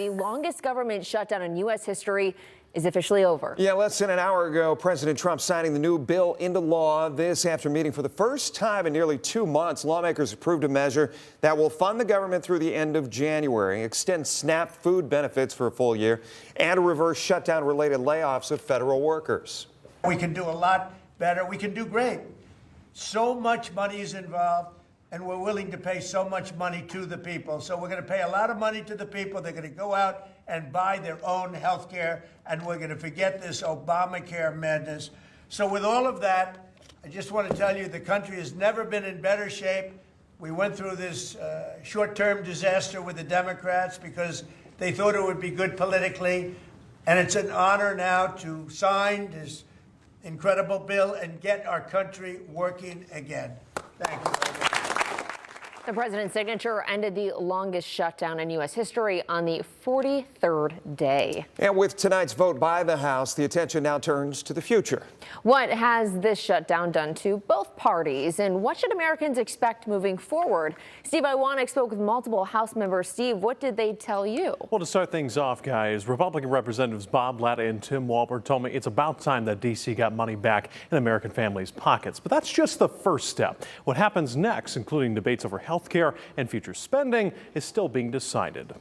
The longest government shutdown in U.S. history is officially over. Yeah, less than an hour ago, President Trump signing the new bill into law. This after meeting for the first time in nearly 2 months. Lawmakers approved a measure that will fund the government through the end of January, extend SNAP food benefits for a full year, and reverse shutdown-related layoffs of federal workers. We can do a lot better. We can do great. So much money is involved, and we're willing to pay so much money to the people. So we're going to pay a lot of money to the people. They're going to go out and buy their own health care, and we're going to forget this Obamacare madness. So with all of that, I just want to tell you the country has never been in better shape. We went through this short-term disaster with the Democrats because they thought it would be good politically, and it's an honor now to sign this incredible bill and get our country working again. Thank you very much. The president's signature ended the longest shutdown in U.S. history on the 43rd day. And with tonight's vote by the House, the attention now turns to the future. What has this shutdown done to both parties, and what should Americans expect moving forward? Steve Iwanek spoke with multiple House members. Steve, what did they tell you? Well, to start things off, guys, Republican Representatives Bob Latta and Tim Walberg told me it's about time that D.C. got money back in American families' pockets. But that's just the first step. What happens next, including debates over health care and future spending, is still being decided.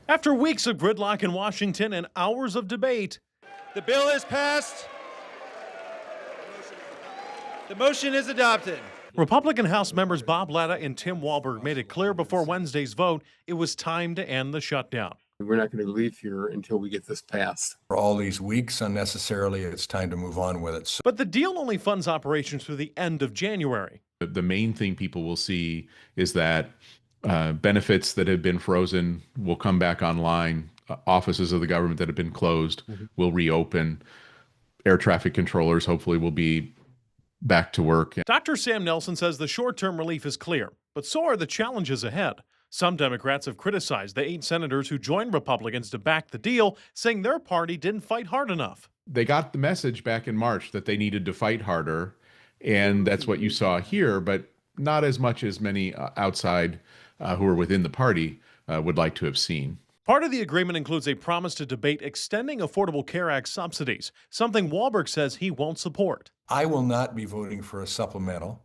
After weeks of gridlock in Washington and hours of debate, the bill is passed. The motion is adopted. Republican House members Bob Latta and Tim Walberg made it clear before Wednesday's vote it was time to end the shutdown. We're not going to leave here until we get this passed. For all these weeks unnecessarily, it's time to move on with it. But the deal only funds operations through the end of January. The main thing people will see is that benefits that have been frozen will come back online. Offices of the government that have been closed will reopen. Air traffic controllers hopefully will be back to work. Dr. Sam Nelson says the short-term relief is clear, but so are the challenges ahead. Some Democrats have criticized the 8 senators who joined Republicans to back the deal, saying their party didn't fight hard enough. They got the message back in March that they needed to fight harder, and that's what you saw here, but not as much as many outside who are within the party would like to have seen. Part of the agreement includes a promise to debate extending Affordable Care Act subsidies, something Walberg says he won't support. I will not be voting for a supplemental,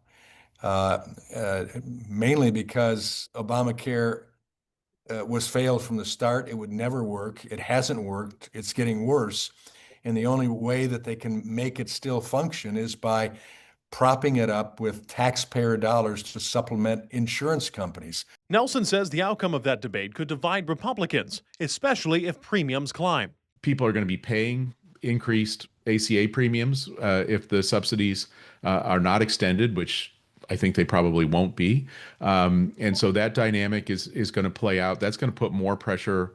mainly because Obamacare was failed from the start. It would never work. It hasn't worked. It's getting worse. And the only way that they can make it still function is by propping it up with taxpayer dollars to supplement insurance companies. Nelson says the outcome of that debate could divide Republicans, especially if premiums climb. People are going to be paying increased ACA premiums if the subsidies are not extended, which I think they probably won't be. And so that dynamic is going to play out. That's going to put more pressure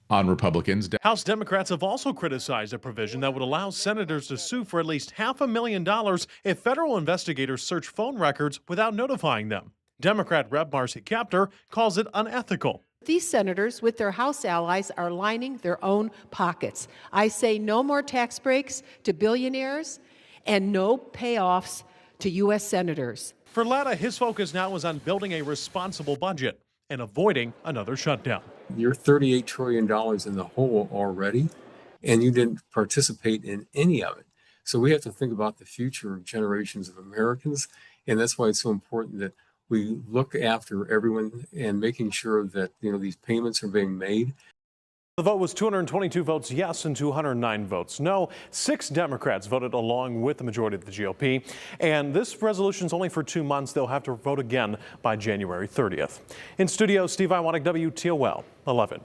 on Republicans. House Democrats have also criticized a provision that would allow senators to sue for at least $500,000 if federal investigators search phone records without notifying them. Democrat Rep. Marcy Kaptur calls it unethical. These senators, with their House allies, are lining their own pockets. I say no more tax breaks to billionaires and no payoffs to U.S. senators. For Latta, his focus now is on building a responsible budget and avoiding another shutdown. You're $38 trillion in the hole already, and you didn't participate in any of it. So we have to think about the future of generations of Americans, and that's why it's so important that we look after everyone and making sure that these payments are being made. The vote was 222 votes yes and 209 votes no. 6 Democrats voted along with the majority of the GOP. And this resolution is only for 2 months. They'll have to vote again by January 30th. In studio, Steve Iwanek, WTOL 11.